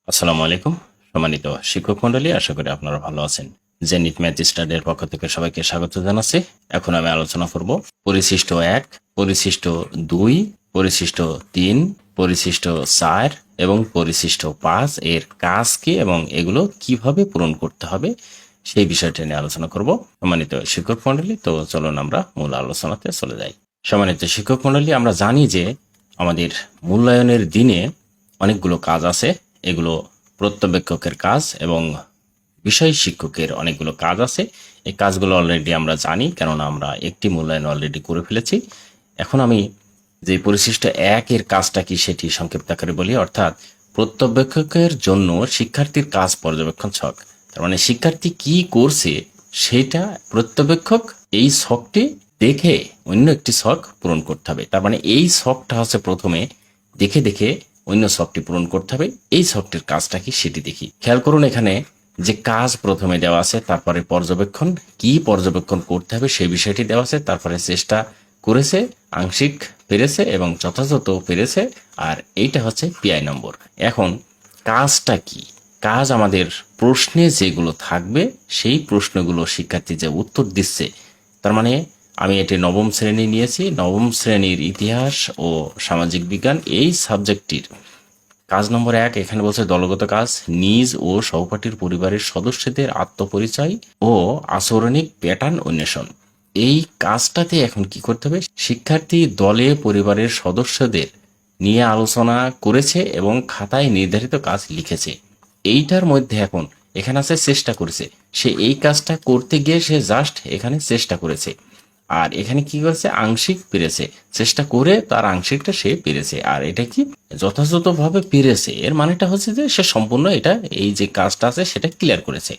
আসসালামু আলাইকুম। সম্মানিত শিক্ষক মণ্ডলী, আশা করি আপনারা ভালো আছেন। জেনিথ ম্যাথ স্টাডির পক্ষ থেকে সবাইকে স্বাগত জানাচ্ছি। এখন আমি আলোচনা করব পরিশিষ্ট 1, পরিশিষ্ট 2, পরিশিষ্ট 3, পরিশিষ্ট 4 এবং পরিশিষ্ট 5 এর কাজ কি এবং এগুলো কিভাবে পূরণ করতে হবে সেই বিষয়টা নিয়ে আলোচনা করব। সম্মানিত শিক্ষক মণ্ডলী, তো চলুন আমরা মূল আলোচনাতে চলে যাই। সম্মানিত শিক্ষক মণ্ডলী, আমরা জানি যে আমাদের মূল্যায়নের দিনে অনেকগুলো কাজ আছে। এগুলো প্রত্যবেক্ষকের কাজ এবং বিষয় শিক্ষকের অনেকগুলো কাজ আছে। এই কাজগুলো অলরেডি আমরা জানি, কেননা আমরা একটি মূল্যায়ন অলরেডি করে ফেলেছি। এখন আমি যে পরিশিষ্ট 1 এর কাজটা কি সেটি সংক্ষিপ্ত আকারে বলি, অর্থাৎ প্রত্যবেক্ষকের জন্য শিক্ষার্থীর কাজ পর্যবেক্ষণ ছক। তার মানে শিক্ষার্থী কি করছে সেটা প্রত্যবেক্ষক এই ছকটি দেখে অন্য একটি ছক পূরণ করতে হবে। তার মানে এই ছকটা হচ্ছে প্রথমে দেখে দেখে অন্য ছকটি পূরণ করতে হবে। এই ছকটির কাজটা কি সেটি দেখি। খেয়াল করুন, এখানে যে কাজ প্রথমে দেওয়া আছে, তারপরে পর্যবেক্ষণ, কি পর্যবেক্ষণ করতে হবে সেই বিষয়টি দেওয়া আছে, তারপরে চেষ্টা করেছে, আংশিক পেরেছে এবং যথাযথ পেরেছে, আর এইটা হচ্ছে পিআই নম্বর। এখন কাজটা কি? কাজ আমাদের প্রশ্নে যেগুলো থাকবে সেই প্রশ্নগুলো শিক্ষার্থী যে উত্তর দিচ্ছে, তার মানে আমি এটি নবম শ্রেণী নিয়েছি। নবম শ্রেণীর ইতিহাস ও সামাজিক বিজ্ঞান এই সাবজেক্টটির কাজ নম্বর 1 এখানে বলছে দলগত কাজ, নিজ ও সহপাঠীর পরিবারের সদস্যদের আত্মপরিচয় ও আচরণিক প্যাটার্ন অন্বেষণ। এই কাজটাতে এখন কি করতে হবে? শিক্ষার্থী দলে পরিবারের সদস্যদের নিয়ে আলোচনা করেছে এবং খাতায় নির্ধারিত কাজ লিখেছে। এইটার মধ্যে এখন এখানে আছে চেষ্টা করেছে। সে এই কাজটা করতে গিয়ে সে জাস্ট এখানে চেষ্টা করেছে, আর এখানে কি করেছে? আংশিক পেরেছে। চেষ্টা করে তার আংশিকটা সে পেরেছে, আর এটা কি যথাযথভাবে পেরেছে। এর মানেটা হচ্ছে যে সে সম্পূর্ণ এটা এই যে কাজটা আছে সেটা ক্লিয়ার করেছে।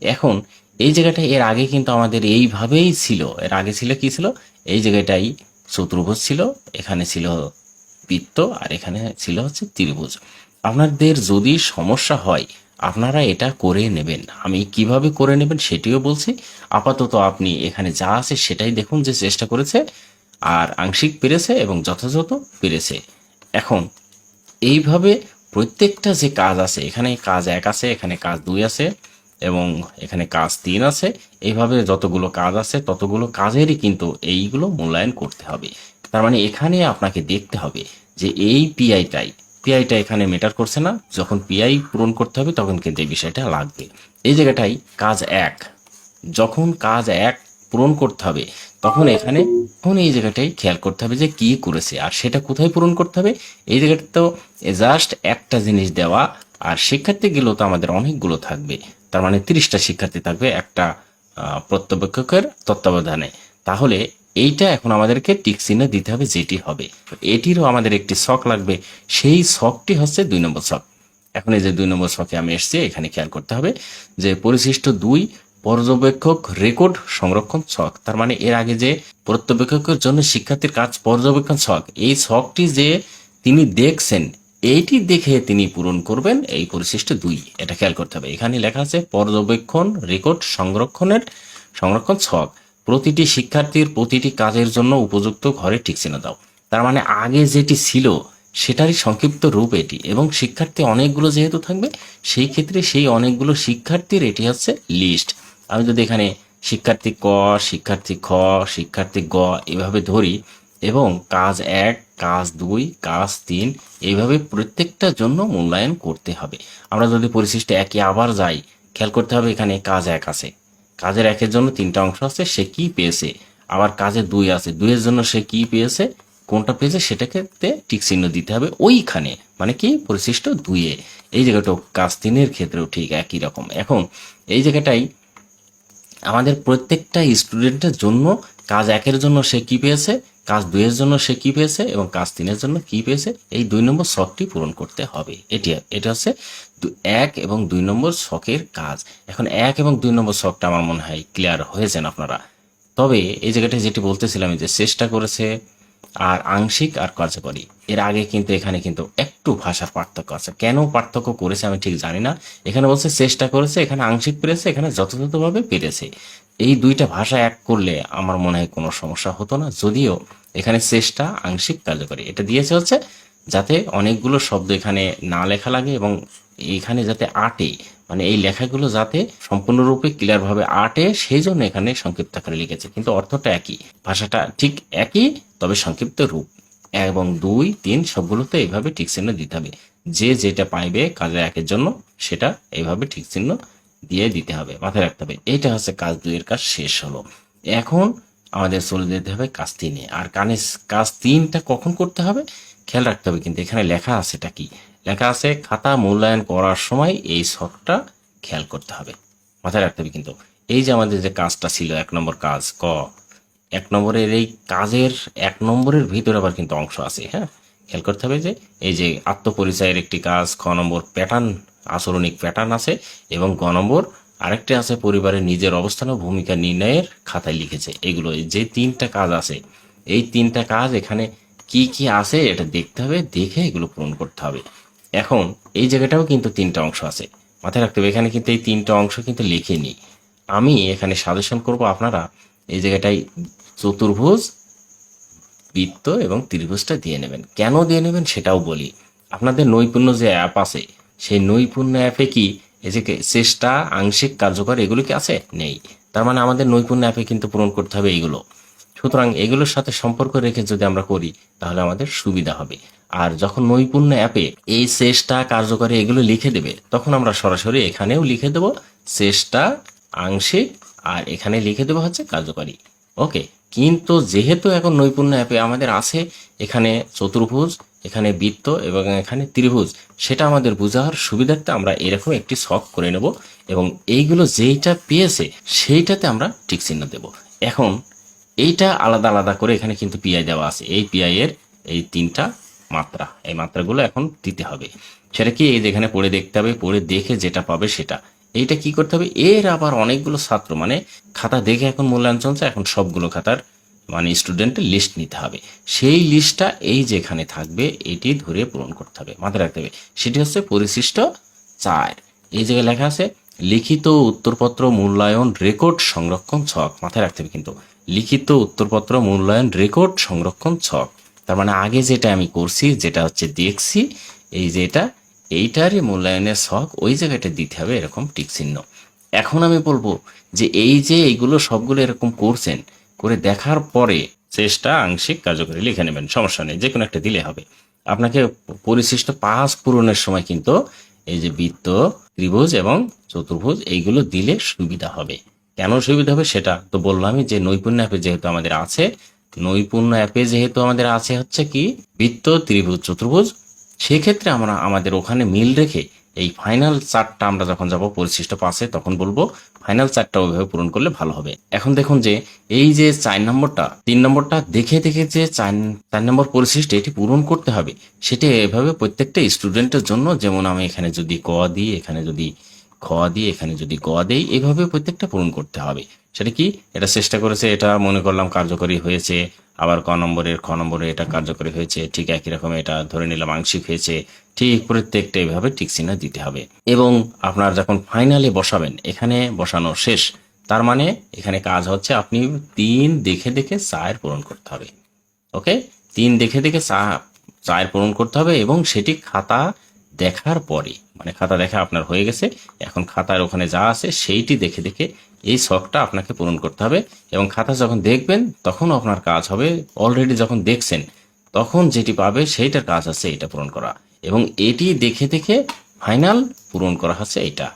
এখন এই জায়গাটা এর আগে কিন্তু আমাদের এইভাবেই ছিল। এর আগে ছিল কি ছিল? এই জায়গাটাই চতুর্ভুজ ছিল, এখানে ছিল বৃত্ত, আর এখানে ছিল হচ্ছে ত্রিভুজ। আপনাদের যদি সমস্যা হয় আপনারা এটা করে নেবেন। আমি কিভাবে করে নেবেন সেটিও বলছি। আপাতত আপনি এখানে যা আছে সেটাই দেখুন, যে চেষ্টা করেছে আর আংশিক পেরেছে এবং যথাযথ পেরেছে। এখন এইভাবে প্রত্যেকটা যে কাজ আছে, এখানে কাজ 1 আছে, এখানে কাজ 2 আছে এবং এখানে কাজ 3 আছে। এইভাবে যতগুলো কাজ আছে ততগুলো কাজেরই কিন্তু এইগুলো মূল্যায়ন করতে হবে। তার মানে এখানে আপনাকে দেখতে হবে যে এই পিআইটা এখানে ম্যাটার করছে না। যখন পিআই পূরণ করতে হবে তখন কিন্তু এই বিষয়টা লাগবে। এই জায়গাটাই কাজ 1, যখন কাজ 1 পূরণ করতে হবে তখন এখানে এখন এই জায়গাটাই খেয়াল করতে হবে যে কি করেছে আর সেটা কোথায় পূরণ করতে হবে। এই জায়গাটা তো জাস্ট একটা জিনিস দেওয়া, আর শিক্ষার্থী গেলেও তো আমাদের অনেকগুলো থাকবে। তার মানে 30টা শিক্ষার্থী থাকবে একটা প্রত্যবেক্ষকের তত্ত্বাবধানে। তাহলে এইটা এখন আমাদেরকে টিক চিহ্ন দিতে হবে, যেটি হবে। এটিরও আমাদের একটি ছক লাগবে, সেই ছকটি হচ্ছে 2 নম্বর ছক। এখন এই যে 2 নম্বর ছকে আমি এসেছি, এখানে খেয়াল করতে হবে যে পরিশিষ্ট 2 পর্যবেক্ষক রেকর্ড সংরক্ষণ ছক। তার মানে এর আগে যে পর্যবেক্ষকের জন্য শিক্ষার্থীর কাজ পর্যবেক্ষণ ছক, এই ছকটি যে তিনি দেখছেন এইটি দেখে তিনি পূরণ করবেন এই পরিশিষ্ট 2। এটা খেয়াল করতে হবে। এখানে লেখা আছে পর্যবেক্ষণ রেকর্ড সংরক্ষণ ছক। প্রতিটি শিক্ষার্থীর প্রতিটি কাজের জন্য উপযুক্ত ঘরে টিক চিহ্ন দাও। তার মানে আগে যেটি ছিল সেটারই সংক্ষিপ্ত রূপ এটি, এবং শিক্ষার্থী অনেকগুলো যেহেতু থাকবে সেই ক্ষেত্রে সেই অনেকগুলো শিক্ষার্থীর এটি হচ্ছে লিস্ট। আমি যদি এখানে শিক্ষার্থী ক, শিক্ষার্থী খ, শিক্ষার্থী গ এভাবে ধরি এবং কাজ 1, কাজ 2, কাজ 3 এইভাবে প্রত্যেকটার জন্য মূল্যায়ন করতে হবে। আমরা যদি পরিশিষ্ট 1 আবার যাই, খেয়াল করতে হবে এখানে কাজ 1 আছে, কাজের 1 এর জন্য 3টা অংশ আছে, সে কি পেয়েছে। আবার কাজের 2 আছে, 2 এর জন্য সে কি পেয়েছে, কোনটা পেয়েছে সেটাকে টিক চিহ্ন দিতে হবে ওইখানে, মানে কি পরিশিষ্ট 2 এ। এই জায়গাটাও কাজ 3 এর ক্ষেত্রেও ঠিক একই রকম। এখন এই জায়গাটাই আমাদের প্রত্যেকটা স্টুডেন্টের জন্য কাজ 1 এর জন্য সে কি পেয়েছে, কাজ 2 এর জন্য সে কি পেয়েছে এবং কাজ 3 এর জন্য কি পেয়েছে, এই 2 নম্বর ছকটি পূরণ করতে হবে। এটা হচ্ছে 1 এবং 2 নম্বর ছকের কাজ। এখন 1 এবং 2 নম্বর ছকটা আমার মনে হয় ক্লিয়ার হয়েছেন আপনারা। তবে এই জায়গাটা যেটি বলতেছিলাম যে চেষ্টা করেছে আর আংশিক আর কার্যকরী, এর আগে কিন্তু এখানে কিন্তু একটু ভাষার পার্থক্য আছে। কেন পার্থক্য করেছে আমি ঠিক জানি না। এখানে বলছে চেষ্টা করেছে, এখানে আংশিক পেরেছে, এখানে যথাযথভাবে পেরেছে। এই দুইটা ভাষা এক করলে আমার মনে হয় কোনো সমস্যা হতো না। যদিও এখানে চেষ্টা, আংশিক, কার্যকরী এটা দিয়েছে হচ্ছে যাতে অনেকগুলো শব্দ এখানে না লেখা লাগে এবং এখানে যাতে আটে, মানে এই লেখাগুলো যাতে সম্পূর্ণরূপে ক্লিয়ার ভাবে আটে, সেই জন্য এখানে সংক্ষিপ্ত আকারে লিখেছে, কিন্তু অর্থটা একই, ভাষাটা ঠিক একই, তবে সংক্ষিপ্ত রূপ। এবং 2, 3 সবগুলোতে এইভাবে টিক চিহ্ন দিতে হবে। যে যেটা পাইবে কাজে একের জন্য সেটা এইভাবে ঠিক চিহ্ন দিয়ে দিতে হবে, মাথায় রাখতে হবে। এটা হচ্ছে কাজ 2 এর কাজ শেষ হলো। এখন আমাদের চলে যেতে হবে কাজ 3-এ। আর কাজ 3টা কখন করতে হবে খেয়াল রাখতে হবে, কিন্তু এখানে লেখা আছে, এটা কি লেখা আছে, খাতা মূল্যায়ন করার সময় এই ছকটা খেয়াল করতে হবে, মাথায় রাখতে হবে। কিন্তু এই যে আমাদের যে কাজটা ছিল 1 নম্বর কাজ ক, 1 নম্বরের এই কাজের 1 নম্বরের ভিতরে আবার কিন্তু অংশ আছে, হ্যাঁ, খেয়াল করতে হবে যে এই যে আত্মপরিচয়ের একটি কাজ, খ নম্বর প্যাটার্ন, আচরণিক প্যাটার্ন আছে, এবং গ নম্বর আরেকটি আছে পরিবারের নিজের অবস্থান ও ভূমিকা নির্ণয়ের খাতায় লিখেছে। এগুলো যে 3টা কাজ আছে, এই 3টা কাজ এখানে কি কি আছে এটা দেখতে হবে, দেখে এগুলো পূরণ করতে হবে। এখন এই জায়গাটাও কিন্তু 3টা অংশ আছে, মাথায় রাখতে হবে। এখানে কিন্তু এই 3টা অংশ কিন্তু লিখে নি। আমি এখানে সাজেশন করব আপনারা এই জায়গাটায় চতুর্ভুজ, বৃত্ত এবং ত্রিভুজটা দিয়ে নেবেন। কেন দিয়ে নেবেন সেটাও বলি। আপনাদের নৈপুণ্য যে অ্যাপ আছে, সেই নৈপুণ্য অ্যাপে কি এই যে চেষ্টা, আংশিক, কার্যকর এগুলো কি আছে? নেই। তার মানে আমাদের নৈপুণ্য অ্যাপে কিন্তু পূরণ করতে হবে এইগুলো। সুতরাং এগুলোর সাথে সম্পর্ক রেখে যদি আমরা করি তাহলে আমাদের সুবিধা হবে। আর যখন নৈপুণ্য অ্যাপে এই চেষ্টা, কার্যকরী এগুলো লিখে দেবে, তখন আমরা সরাসরি এখানেও লিখে দেব চেষ্টা, আংশিক, আর এখানে লিখে দেবো হচ্ছে কার্যকরী। ওকে। কিন্তু যেহেতু এখন নৈপুণ্য অ্যাপে আমাদের আছে এখানে চতুর্ভুজ, এখানে বৃত্ত এবং এখানে ত্রিভুজ, সেটা আমাদের বোঝার সুবিধার্থে আমরা এরকম একটি ছক করে নেব, এবং এইগুলো যেইটা পেয়েছে সেইটাতে আমরা টিক চিহ্ন দেব। এখন এইটা আলাদা আলাদা করে এখানে কিন্তু পিআই দেওয়া আছে, এই পিআই এর এই 3টা মাত্রা, এই মাত্রাগুলো এখন দিতে হবে। সেটা কি এই যেখানে পড়ে দেখতে হবে, পড়ে দেখে যেটা পাবে সেটা। এইটা কি করতে হবে, এর আবার অনেকগুলো ছাত্র, মানে খাতা দেখে এখন মূল্যায়ন চলছে, এখন সবগুলো খাতার মানে স্টুডেন্টের লিস্ট নিতে হবে। সেই লিস্টটা এই যেখানে থাকবে এটি ধরে পূরণ করতে হবে, মাথায় রাখতে হবে। সেটি হচ্ছে পরিশিষ্ট 4। এই জায়গায় লেখা আছে লিখিত উত্তরপত্র মূল্যায়ন রেকর্ড সংরক্ষণ ছক, মাথায় রাখতে হবে কিন্তু লিখিত উত্তরপত্র মূল্যায়ন রেকর্ড সংরক্ষণ ছক। তার মানে আগে যেটা আমি করছি, যেটা হচ্ছে দেখছি, এই যেটা এইটারই মূল্যায়নের ছক ওই জায়গাটা দিতে হবে এরকম টিক চিহ্ন। এখন আমি বলবো যে এই যে এইগুলো সবগুলো এরকম করছেন, করে দেখার পরে চেষ্টা, আংশিক, কার্যকরী লিখে নেবেন, সমস্যা নেই, যে কোনো একটা দিলে হবে। আপনাকে পরিশিষ্ট 5 পূরণের সময় কিন্তু এই যে বৃত্ত, ত্রিভুজ এবং চতুর্ভুজ এইগুলো দিলে সুবিধা হবে। কেন সুবিধা হবে সেটা তো বললামই, যে নৈপুণ্য অ্যাপে যেহেতু আমাদের আছে, নৈপুণ্য অ্যাপে যেহেতু আমাদের আছে হচ্ছে কি বৃত্ত, ত্রিভুজ, চতুর্ভুজ, সেক্ষেত্রে আমরা আমাদের ওখানে মিল রেখে এই ফাইনাল চার্টটা আমরা যখন যাব পরিশিষ্ট 5-এ, তখন বলবো ফাইনাল চার্টটা ওইভাবে পূরণ করলে ভালো হবে। এখন দেখুন যে এই যে 4 নম্বরটা, 3 নম্বরটা দেখে দেখে যে 4 নম্বর পরিশিষ্ট এটি পূরণ করতে হবে, সেটা এভাবে প্রত্যেকটা স্টুডেন্টের জন্য, যেমন আমি এখানে যদি ক দিই, এখানে যদি খ দিই, এখানে যদি গ দেই, এইভাবে প্রত্যেকটা পূরণ করতে হবে। সেটা কি এটা চেষ্টা করেছে, এটা মনে করলাম কার্যকরী হয়েছে, আবার খ নম্বরে এটা কার্যকরী হয়েছে, ঠিক একই রকম এটা ধরে নিলাম আংশিক হয়েছে, ঠিক প্রত্যেকটা এইভাবে টিক চিহ্ন দিতে হবে। এবং আপনার যখন ফাইনালে বসাবেন, এখানে বসানো শেষ, তার মানে এখানে কাজ হচ্ছে আপনি 3 দেখে দেখে 4 পূরণ করতে হবে। ওকে, 3 দেখে দেখে 4 পূরণ করতে হবে, এবং সেটি খাতা দেখার পরে, মানে খাতা দেখা আপনার হয়ে গেছে, এখন খাতার ওখানে যা আছে সেইটি দেখে দেখে এই ছকটা আপনাকে পূরণ করতে হবে। এবং খাতা যখন দেখবেন তখন আপনার কাজ হবে, অলরেডি যখন দেখছেন তখন যেটি পাবে সেইটার কাজ আছে এটা পূরণ করা, এবং এটি দেখে দেখে ফাইনাল পূরণ করা হচ্ছে এটা।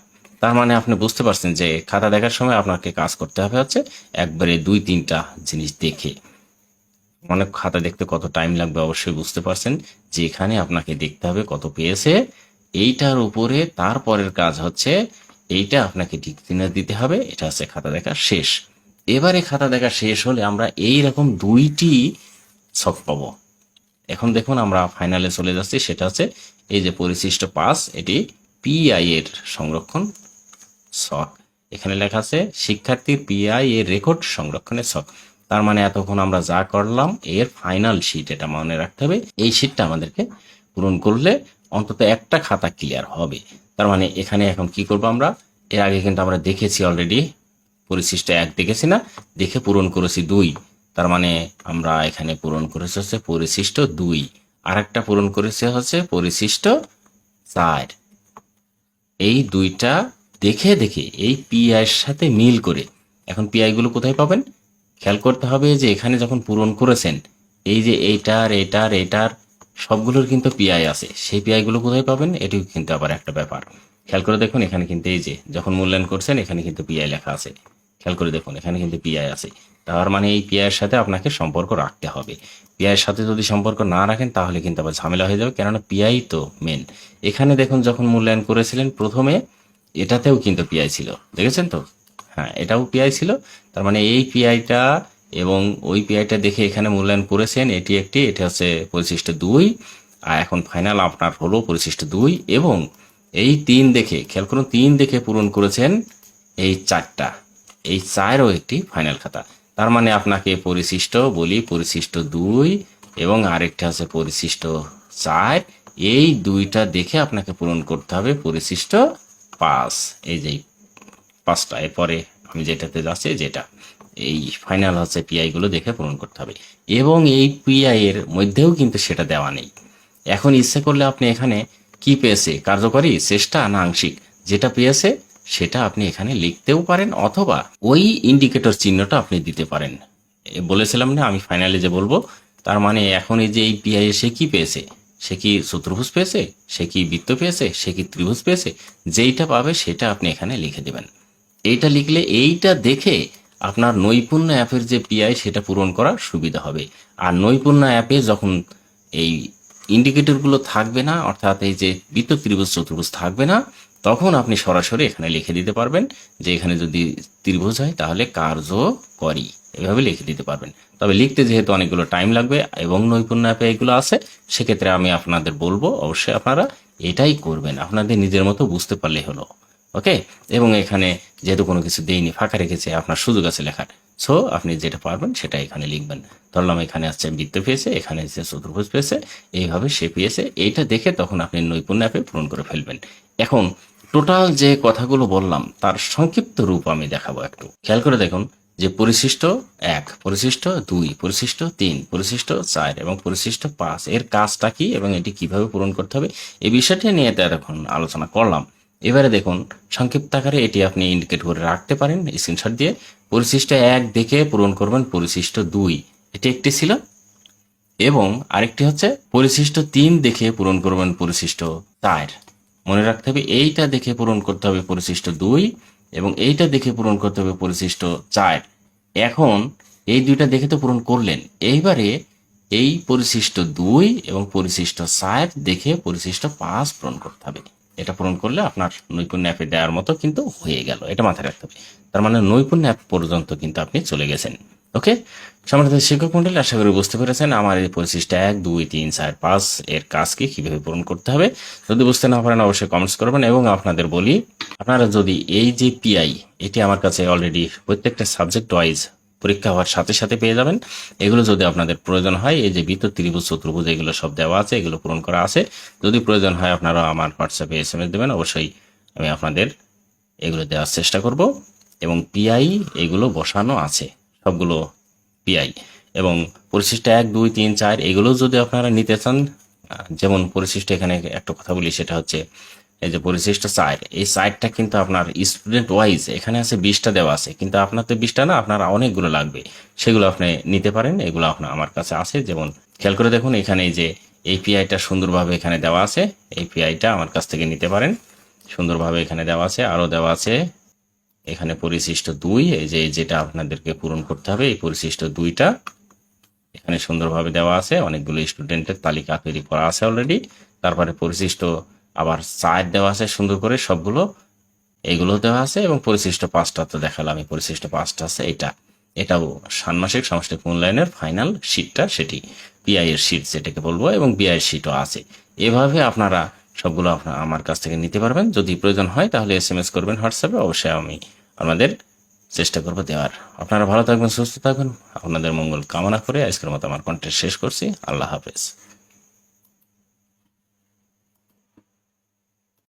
তার মানে আপনি বুঝতে পারছেন যে খাতা দেখার সময় আপনাকে কাজ করতে হবে হচ্ছে একবারে 2-3টা জিনিস দেখে। অনেক খাতা দেখতে কত টাইম লাগবে অবশ্যই বুঝতে পারছেন, যে এখানে আপনাকে দেখতে হবে কত পেয়েছে, এইটার উপরে তারপরের কাজ হচ্ছে এইটা আপনাকে ঠিক চিহ্ন দিতে হবে। এটা হচ্ছে খাতা দেখা শেষ। এবারে খাতা দেখা শেষ হলে আমরা এই রকম 2টি ছক পাবো। এখন দেখুন আমরা ফাইনালে চলে যাচ্ছি, সেটা হচ্ছে এই যে পরিশিষ্ট 5, এটি পিআই এর সংরক্ষণ ছক। এখানে লেখা আছে শিক্ষার্থীর পিআই এর রেকর্ড সংরক্ষণের ছক। তার মানে এতক্ষণ আমরা যা করলাম এর ফাইনাল শীট, এটা মনে রাখতে হবে। এই শীটটা আমাদেরকে পূরণ করলে অন্তত একটা খাতা ক্লিয়ার হবে। তার মানে এখানে এখন কি করব আমরা, এর আগে কিন্তু আমরা দেখেছি অলরেডি, পরিশিষ্ট 1 দেখেছি না, দেখে পূরণ করেছি 2, তার মানে আমরা এখানে পূরণ করেছি হচ্ছে পরিশিষ্ট 2, আর একটা পূরণ করেছে হচ্ছে পরিশিষ্ট 4। এই দুইটা দেখে দেখে এই পিআইয়ের সাথে মিল করে, এখন পিআই গুলো কোথায় পাবেন খেয়াল করতে হবে। যে এখানে যখন পূরণ করেছেন, এই যে এইটার এটার এটার সবগুলোর কিন্তু পিআই আছে, সেই পিআই গুলো কোথায় পাবেন এটিও কিন্তু আবার একটা ব্যাপার। খেয়াল করে দেখুন, এখানে কিন্তু এই যে যখন মূল্যায়ন করছেন এখানে কিন্তু পিআই লেখা আছে। খেয়াল করে দেখুন, এখানে কিন্তু পিআই আছে। তার মানে এই পিআইয়ের সাথে আপনাকে সম্পর্ক রাখতে হবে। পিআইয়ের সাথে যদি সম্পর্ক না রাখেন তাহলে কিন্তু আবার ঝামেলা হয়ে যাবে, কেননা পিআই তো মেন। এখানে দেখুন যখন মূল্যায়ন করেছিলেন প্রথমে, এটাতেও কিন্তু পিআই ছিল, দেখেছেন তো? হ্যাঁ, এটাও পিআই ছিল। তার মানে এই পিআইটা এবং ওই পিআইটা দেখে এখানে মূল্যায়ন করেছেন, এটি একটি, এটা হচ্ছে পরিশিষ্ট 2। আর এখন ফাইনাল আপনার হলো পরিশিষ্ট 2, এবং এই 3 দেখে, খেয়াল করুন 3 দেখে পূরণ করেছেন এই 4টা, এই 4ও একটি ফাইনাল খাতা। তার মানে আপনাকে পরিশিষ্ট বলি পরিশিষ্ট 2 এবং আরেকটা আছে পরিশিষ্ট 4, এই দুইটা দেখে আপনাকে পূরণ করতে হবে পরিশিষ্ট 5। এই যে 5টা, এরপরে আমি যেটাতে যাচ্ছি যেটা এই ফাইনাল হচ্ছে পিআই গুলো দেখে পূরণ করতে হবে। এবং এই পিআই এর মধ্যেও কিন্তু সেটা দেওয়া নেই। এখন ইচ্ছে করলে আপনি এখানে কি পেয়েছে, কার্যকরী, চেষ্টা না আংশিক, যেটা পেয়েছে সেটা আপনি এখানে লিখতেও পারেন, অথবা ওই ইন্ডিকেটর চিহ্নটা আপনি দিতে পারেন। বলেছিলাম না আমি ফাইনালে যে বলবো। তার মানে এখন এই যে এই পিআই সে কি পেয়েছে, সে কি চতুর্ভুজ পেয়েছে, সে কি বৃত্ত পেয়েছে, সে কি ত্রিভুজ পেয়েছে, যেইটা পাবে সেটা আপনি এখানে লিখে দেবেন। এইটা লিখলে এইটা দেখে আপনার নৈপুণ্য অ্যাপের যে পিআই সেটা পূরণ করা সুবিধা হবে। আর নৈপুণ্য অ্যাপে যখন এই ইন্ডিকেটরগুলো থাকবে না, অর্থাৎ এই যে বৃত্ত ত্রিভুজ চতুর্ভুজ থাকবে না, তখন আপনি সরাসরি এখানে লিখে দিতে পারবেন যে এখানে যদি ত্রিভুজ হয় তাহলে কার্যকরী, এভাবে লিখে দিতে পারবেন। তবে লিখতে যেহেতু অনেকগুলো টাইম লাগবে এবং নৈপুণ্য অ্যাপে এগুলো আছে, সেক্ষেত্রে আমি আপনাদের বলবো অবশ্যই আপনারা এটাই করবেন, আপনাদের নিজের মতো বুঝতে পারলেই হলো। ওকে, এবং এখানে যেহেতু কোনো কিছু দেইনি, ফাঁকা রেখেছে, আপনার সুযোগ আছে লেখার, সো আপনি যেটা পারবেন সেটা এখানে লিখবেন। ধরলাম এখানে আসছে বৃত্ত পেয়েছে, এখানে আসছে চতুর্ভুজ পেয়েছে, এইভাবে সে পেয়েছে, এইটা দেখে তখন আপনি নৈপুণ্য অ্যাপে পূরণ করে ফেলবেন। এখন টোটাল যে কথাগুলো বললাম তার সংক্ষিপ্ত রূপ আমি দেখাবো, একটু খেয়াল করে দেখুন। যে পরিশিষ্ট 1, পরিশিষ্ট 2, পরিশিষ্ট 3, পরিশিষ্ট 4 এবং পরিশিষ্ট 5 এর কাজটা কি এবং এটি কিভাবে পূরণ করতে হবে, এই বিষয়টি নিয়ে তো এখন আলোচনা করলাম। এবারে দেখুন সংক্ষিপ্ত আকারে এটি আপনি ইন্ডিকেট করে রাখতে পারেন স্ক্রিনশট দিয়ে। পরিশিষ্ট 1 দেখে পূরণ করবেন পরিশিষ্ট 2, এটি একটি ছিল। এবং আরেকটি হচ্ছে পরিশিষ্ট 3 দেখে পূরণ করবেন পরিশিষ্ট 4। মনে রাখতে হবে এইটা দেখে পূরণ করতে হবে পরিশিষ্ট 2 এবং এইটা দেখে পূরণ করতে হবে পরিশিষ্ট 4। এখন এই দুইটা দেখে তো পূরণ করলেন, এইবারে এই পরিশিষ্ট 2 এবং পরিশিষ্ট 4 দেখে পরিশিষ্ট 5 পূরণ করতে হবে। এটা পূরণ করলে আপনার নৈপুণ্য অ্যাপে দেওয়ার মতো কিন্তু হয়ে গেল, এটা মাথায় রাখতে হবে। তার মানে নৈপুণ্য অ্যাপ পর্যন্ত কিন্তু আপনি চলে গেছেন। ওকে, সম্মানিত শিক্ষক মন্ডলী, আশা করি বুঝতে পেরেছেন আমার এই পরিশিষ্ট 1, 2, 3, 4, 5 এর কাজকে কিভাবে পূরণ করতে হবে। যদি বুঝতে না পারেন অবশ্যই কমেন্টস করবেন। এবং আপনাদের বলি, আপনারা যদি এই যে পিআই, এটি আমার কাছে অলরেডি প্রত্যেকটা সাবজেক্ট ওয়াইজ পরীক্ষা হওয়ার সাথে সাথে পেয়ে যাবেন। এগুলো যদি আপনাদের প্রয়োজন হয়, এই যে বৃত্ত ত্রিভুজ চতুর্ভুজ এগুলো সব দেওয়া আছে, এগুলো পূরণ করা আছে। যদি প্রয়োজন হয় আপনারা আমার হোয়াটসঅ্যাপে SMS দেবেন, অবশ্যই আমি আপনাদের এগুলো দেওয়ার চেষ্টা করব। এবং পিআই এগুলো বসানো আছে সবগুলো পিআই। এবং পরিশিষ্ট 1, 2, 3, 4 এগুলো যদি আপনারা নিতে চান, যেমন পরিশিষ্ট, এখানে একটা কথা বলি, সেটা হচ্ছে এই যে পরিশিষ্ট 4, এই 4টা কিন্তু আপনার স্টুডেন্ট ওয়াইজ এখানে আছে 20টা দেওয়া আছে, কিন্তু আপনার তো 20টা না, আপনার অনেকগুলো লাগবে, সেগুলো আপনি নিতে পারেন। এগুলো আপনার আমার কাছে আছে। যেমন খেয়াল করে দেখুন, এখানে এই যে এই পিআইটা সুন্দরভাবে এখানে দেওয়া আছে, এই পিআইটা আমার কাছ থেকে নিতে পারেন, সুন্দরভাবে এখানে দেওয়া আছে। আরও দেওয়া আছে এখানে পরিশিষ্ট 2, এই যে যেটা আপনাদেরকে পূরণ করতে হবে, এই পরিশিষ্ট 2টা এখানে সুন্দরভাবে দেওয়া আছে, অনেকগুলো স্টুডেন্টের তালিকা তৈরি করা আছে অলরেডি। তারপরে পরিশিষ্ট আবার 4 দেওয়া আছে সুন্দর করে, সবগুলো এইগুলো দেওয়া আছে। এবং পরিশিষ্ট 5টা তো দেখালাম, আমি পরিশিষ্ট 5টা আছে। এটাও ষান্মাসিক সামষ্টিক মূল্যায়নের ফাইনাল শিটটা, সেটি পিআই এর শিট যেটাকে বলবো, এবং বিআই এর শিটও আছে। এভাবে আপনারা সবগুলো আমার কাছ থেকে নিতে পারবেন। যদি প্রয়োজন হয় তাহলে SMS করবেন হোয়াটসঅ্যাপে, অবশ্যই আমি আপনাদের চেষ্টা করবো দেওয়ার। আপনারা ভালো থাকবেন, সুস্থ থাকবেন, আপনাদের মঙ্গল কামনা করে আজকের মতো আমার কন্টেন্ট শেষ করছি। আল্লাহ হাফেজ।